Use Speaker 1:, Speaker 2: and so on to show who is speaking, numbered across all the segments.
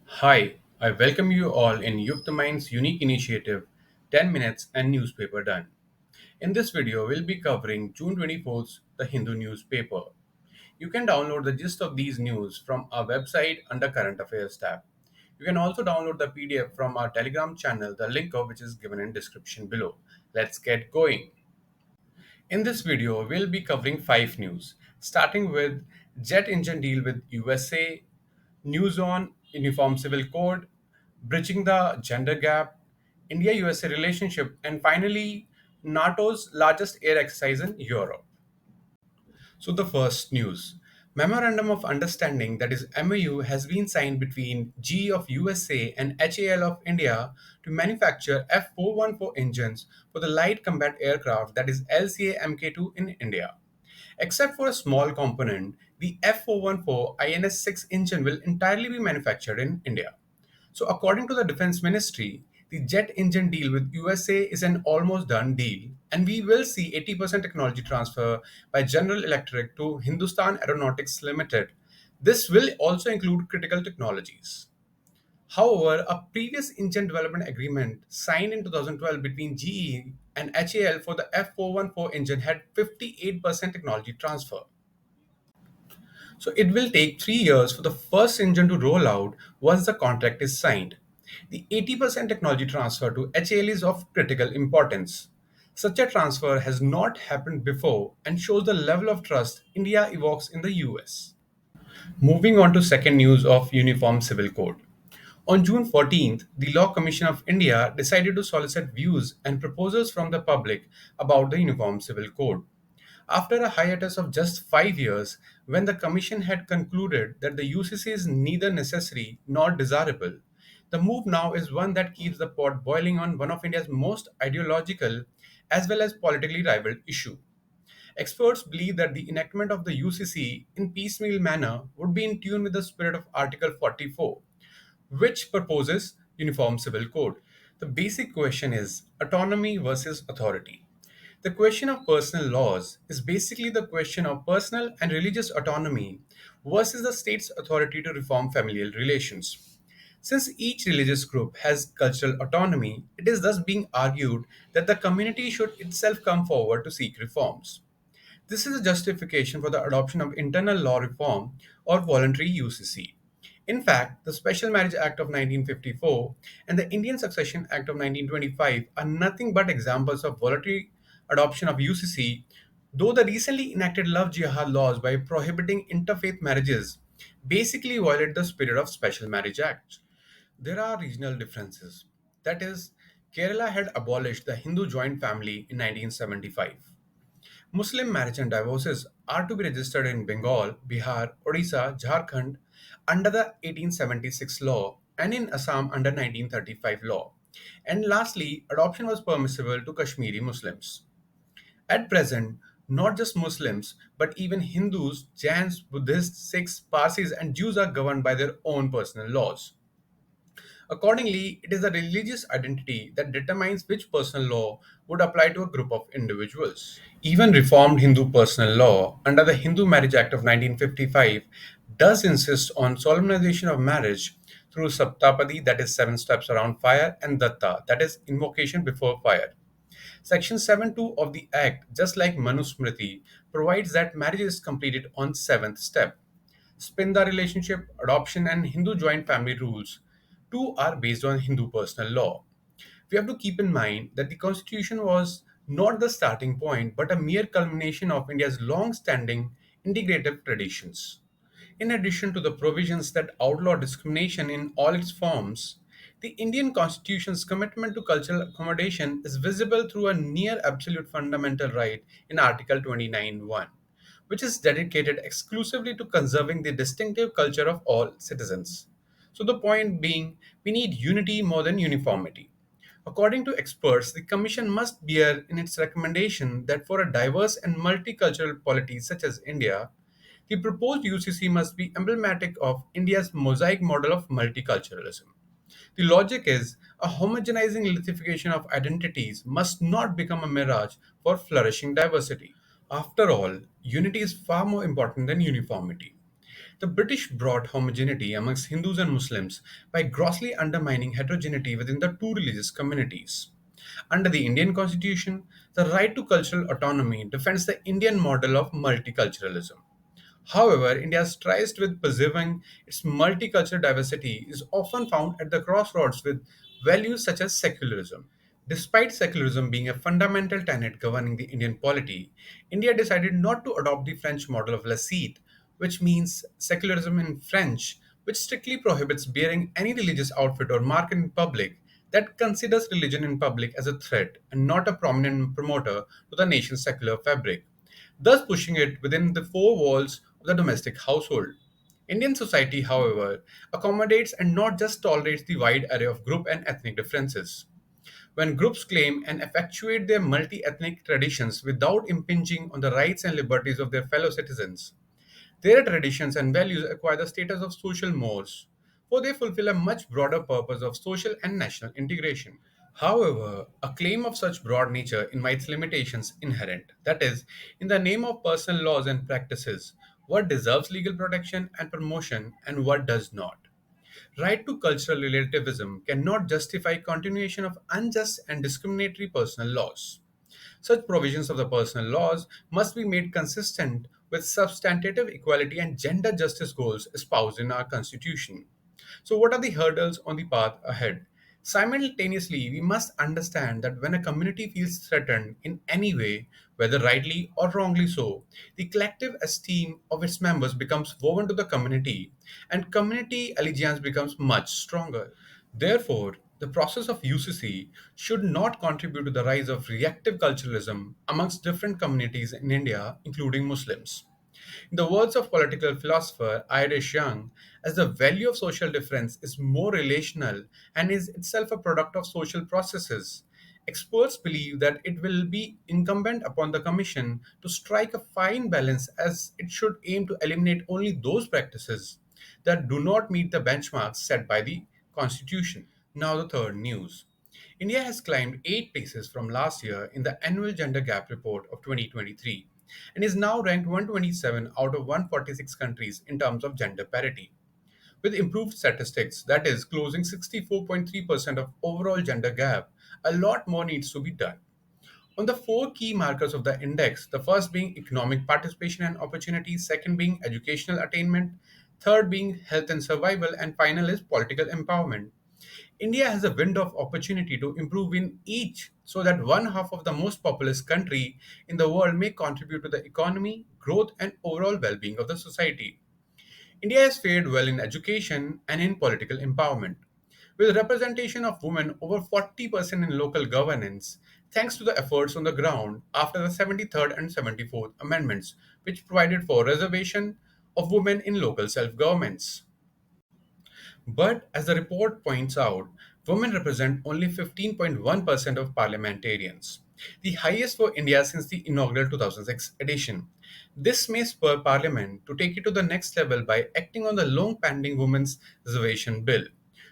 Speaker 1: Hi, I welcome you all in YuktMind's unique initiative 10 Minutes and Newspaper Done. In this video, we'll be covering June 24th, the Hindu newspaper. You can download the gist of these news from our website under Current Affairs tab. You can also download the PDF from our Telegram channel, the link of which is given in description below. Let's get going. In this video, we'll be covering 5 news, starting with jet engine deal with USA, news on Uniform Civil Code, bridging the gender gap, India USA relationship, and finally, NATO's largest air exercise in Europe. So, the first news Memorandum of Understanding, that is MOU, has been signed between GE of USA and HAL of India to manufacture F414 engines for the light combat aircraft, that is LCA Mk2 in India. Except for a small component, the F414 INS 6 engine will entirely be manufactured in India. So, according to the Defense Ministry, the jet engine deal with USA is an almost done deal, and we will see 80% technology transfer by General Electric to Hindustan Aeronautics Limited. This will also include critical technologies. However, a previous engine development agreement signed in 2012 between GE and HAL for the F414 engine had 58% technology transfer. So it will take 3 years for the first engine to roll out once the contract is signed. The 80% technology transfer to HAL is of critical importance. Such a transfer has not happened before and shows the level of trust India evokes in the US. Moving on to second news of Uniform Civil Code. On June 14th, the Law Commission of India decided to solicit views and proposals from the public about the Uniform Civil Code. After a hiatus of just 5 years, when the Commission had concluded that the UCC is neither necessary nor desirable, the move now is one that keeps the pot boiling on one of India's most ideological as well as politically rivaled issue. Experts believe that the enactment of the UCC in piecemeal manner would be in tune with the spirit of Article 44, which proposes uniform civil code. The basic question is autonomy versus authority. The question of personal laws is basically the question of personal and religious autonomy versus the state's authority to reform familial relations. Since each religious group has cultural autonomy, it is thus being argued that the community should itself come forward to seek reforms. This is a justification for the adoption of internal law reform or voluntary UCC. In fact, the Special Marriage Act of 1954 and the Indian Succession Act of 1925 are nothing but examples of voluntary adoption of UCC, though the recently enacted love jihad laws by prohibiting interfaith marriages basically violate the spirit of Special Marriage Act. There are regional differences. That is, Kerala had abolished the Hindu joint family in 1975. Muslim marriage and divorces are to be registered in Bengal, Bihar, Odisha, Jharkhand under the 1876 law and in Assam under 1935 law. And lastly, adoption was permissible to Kashmiri Muslims. At present, not just Muslims, but even Hindus, Jains, Buddhists, Sikhs, Parsis, and Jews are governed by their own personal laws. Accordingly, it is the religious identity that determines which personal law would apply to a group of individuals. Even reformed Hindu personal law under the Hindu Marriage Act of 1955 does insist on solemnization of marriage through saptapadi, that is 7 steps around fire, and datta, that is invocation before fire. Section 7.2 of the Act, just like Manusmriti, provides that marriage is completed on seventh step. Spinda relationship, adoption, and Hindu joint family rules too are based on Hindu personal law. We have to keep in mind that the Constitution was not the starting point but a mere culmination of India's long standing integrative traditions. In addition to the provisions that outlaw discrimination in all its forms, the Indian Constitution's commitment to cultural accommodation is visible through a near absolute fundamental right in Article 29(1), which is dedicated exclusively to conserving the distinctive culture of all citizens. So, the point being, we need unity more than uniformity. According to experts, the Commission must bear in its recommendation that for a diverse and multicultural polity such as India, the proposed UCC must be emblematic of India's mosaic model of multiculturalism. The logic is a homogenizing lithification of identities must not become a mirage for flourishing diversity. After all, unity is far more important than uniformity. The British brought homogeneity amongst Hindus and Muslims by grossly undermining heterogeneity within the two religious communities. Under the Indian constitution, the right to cultural autonomy defends the Indian model of multiculturalism. However, India's tryst with preserving its multicultural diversity is often found at the crossroads with values such as secularism. Despite secularism being a fundamental tenet governing the Indian polity, India decided not to adopt the French model of laicite, which means secularism in French, which strictly prohibits bearing any religious outfit or mark in public that considers religion in public as a threat and not a prominent promoter to the nation's secular fabric, thus pushing it within the four walls of the domestic household. Indian society, however, accommodates and not just tolerates the wide array of group and ethnic differences. When groups claim and effectuate their multi ethnic traditions without impinging on the rights and liberties of their fellow citizens, their traditions and values acquire the status of social mores, for they fulfill a much broader purpose of social and national integration. However, a claim of such broad nature invites limitations inherent. That is, in the name of personal laws and practices, what deserves legal protection and promotion and what does not. Right to cultural relativism cannot justify continuation of unjust and discriminatory personal laws. Such provisions of the personal laws must be made consistent with substantive equality and gender justice goals espoused in our Constitution. So, what are the hurdles on the path ahead? Simultaneously, we must understand that when a community feels threatened in any way, whether rightly or wrongly so, the collective esteem of its members becomes woven to the community, and community allegiance becomes much stronger. Therefore, the process of UCC should not contribute to the rise of reactive culturalism amongst different communities in India, including Muslims. In the words of political philosopher Irish Young, as the value of social difference is more relational and is itself a product of social processes, experts believe that it will be incumbent upon the Commission to strike a fine balance as it should aim to eliminate only those practices that do not meet the benchmarks set by the Constitution. Now, the third news. India has climbed 8 places from last year in the annual Gender Gap Report of 2023 and is now ranked 127 out of 146 countries in terms of gender parity. With improved statistics, that is, closing 64.3% of overall gender gap, a lot more needs to be done. On the four key markers of the index, the first being economic participation and opportunity, second being educational attainment, third being health and survival, and final is political empowerment. India has a window of opportunity to improve in each so that one half of the most populous country in the world may contribute to the economy, growth, and overall well being of the society. India has fared well in education and in political empowerment, with representation of women over 40% in local governance, thanks to the efforts on the ground after the 73rd and 74th Amendments, which provided for reservation of women in local self governments. But as the report points out, women represent only 15.1% of parliamentarians, the highest for India since the inaugural 2006 edition. This may spur Parliament to take it to the next level by acting on the long pending Women's Reservation Bill,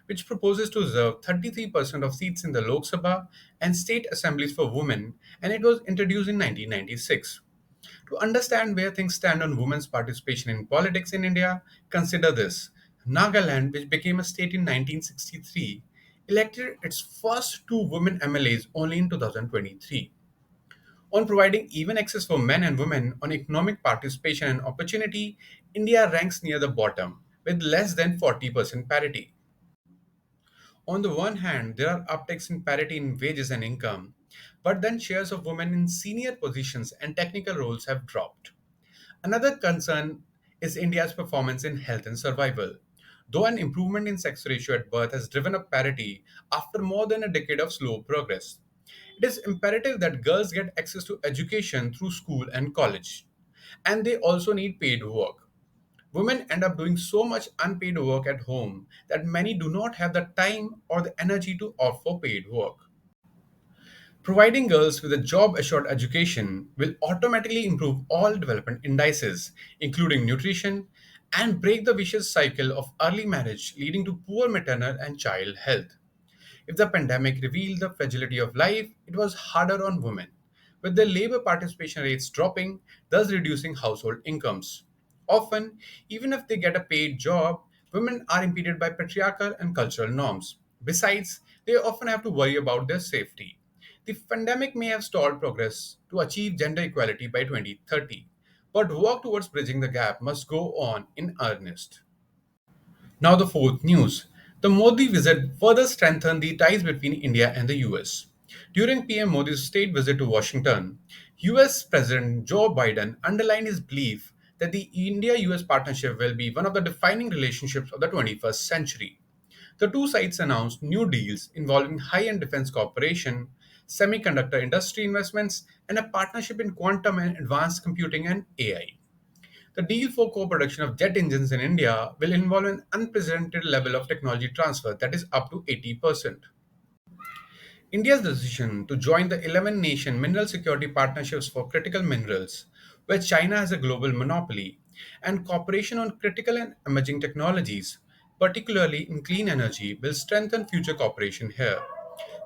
Speaker 1: which proposes to reserve 33% of seats in the Lok Sabha and state assemblies for women, and it was introduced in 1996. To understand where things stand on women's participation in politics in India, consider this. Nagaland, which became a state in 1963, elected its first two women MLAs only in 2023. On providing even access for men and women on economic participation and opportunity, India ranks near the bottom with less than 40% parity. On the one hand, there are upticks in parity in wages and income, but then shares of women in senior positions and technical roles have dropped. Another concern is India's performance in health and survival. Though an improvement in sex ratio at birth has driven up parity after more than a decade of slow progress, it is imperative that girls get access to education through school and college. And they also need paid work. Women end up doing so much unpaid work at home that many do not have the time or the energy to opt for paid work. Providing girls with a job assured education will automatically improve all development indices, including nutrition, and break the vicious cycle of early marriage leading to poor maternal and child health. If the pandemic revealed the fragility of life, it was harder on women, with their labor participation rates dropping, thus reducing household incomes. Often, even if they get a paid job, women are impeded by patriarchal and cultural norms. Besides, they often have to worry about their safety. The pandemic may have stalled progress to achieve gender equality by 2030, but work towards bridging the gap must go on in earnest. Now, the fourth news. The Modi visit further strengthened the ties between India and the US. During PM Modi's state visit to Washington, US President Joe Biden underlined his belief that the India US partnership will be one of the defining relationships of the 21st century. The two sides announced new deals involving high end defense cooperation, semiconductor industry investments, and a partnership in quantum and advanced computing and AI. The deal for co-production of jet engines in India will involve an unprecedented level of technology transfer that is up to 80%. India's decision to join the 11 nation mineral security partnerships for critical minerals, where China has a global monopoly, and cooperation on critical and emerging technologies, particularly in clean energy, will strengthen future cooperation here.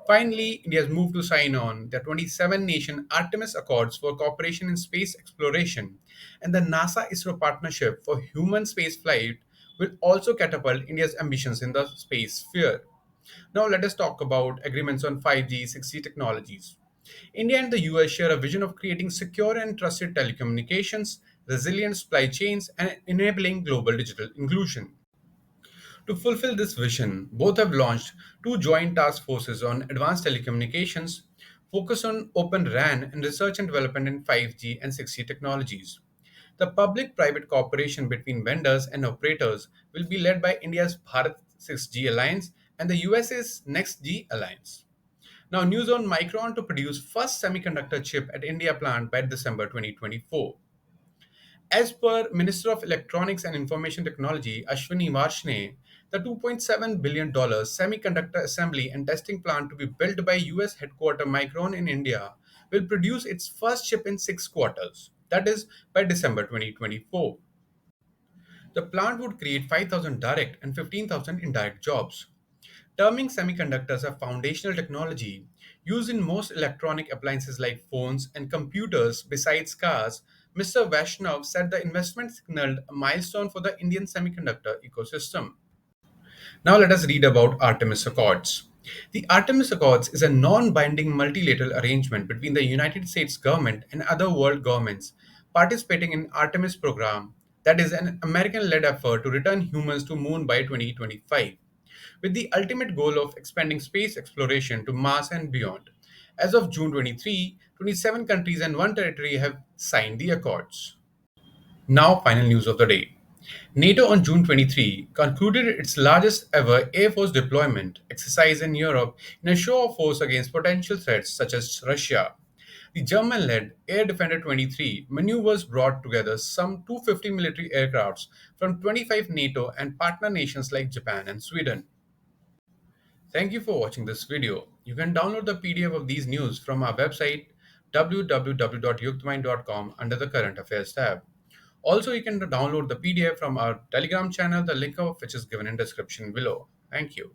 Speaker 1: Finally, India has moved to sign on the 27 nation Artemis Accords for cooperation in space exploration, and the NASA ISRO partnership for human spaceflight will also catapult India's ambitions in the space sphere. Now, let us talk about agreements on 5G, 6G technologies. India and the US share a vision of creating secure and trusted telecommunications, resilient supply chains, and enabling global digital inclusion. To fulfill this vision, both have launched two joint task forces on advanced telecommunications, focused on Open RAN and research and development in 5G and 6G technologies. The public private cooperation between vendors and operators will be led by India's Bharat 6G Alliance and the USA's Next G Alliance. Now, news on Micron to produce first semiconductor chip at India plant by December 2024. As per Minister of Electronics and Information Technology Ashwini Varshney, the $2.7 billion semiconductor assembly and testing plant to be built by US headquarter Micron in India will produce its first chip in 6 quarters, that is, by December 2024. The plant would create 5,000 direct and 15,000 indirect jobs. Terming semiconductors a foundational technology used in most electronic appliances like phones and computers besides cars, Mr. Vaishnav said the investment signaled a milestone for the Indian semiconductor ecosystem. Now let us read about Artemis Accords. The Artemis Accords is a non-binding multilateral arrangement between the United States government and other world governments participating in Artemis program, that is an American-led effort to return humans to moon by 2025, with the ultimate goal of expanding space exploration to Mars and beyond. As of June 23, 27 countries and one territory have signed the accords. Now, final news of the day. NATO on June 23 concluded its largest ever Air Force deployment exercise in Europe in a show of force against potential threats such as Russia. The German led Air Defender 23 maneuvers brought together some 250 military aircrafts from 25 NATO and partner nations like Japan and Sweden. Thank you for watching this video. You can download the PDF of these news from our website www.yuktmind.com under the Current Affairs tab. Also, you can download the PDF from our Telegram channel, the link of which is given in description below. Thank you.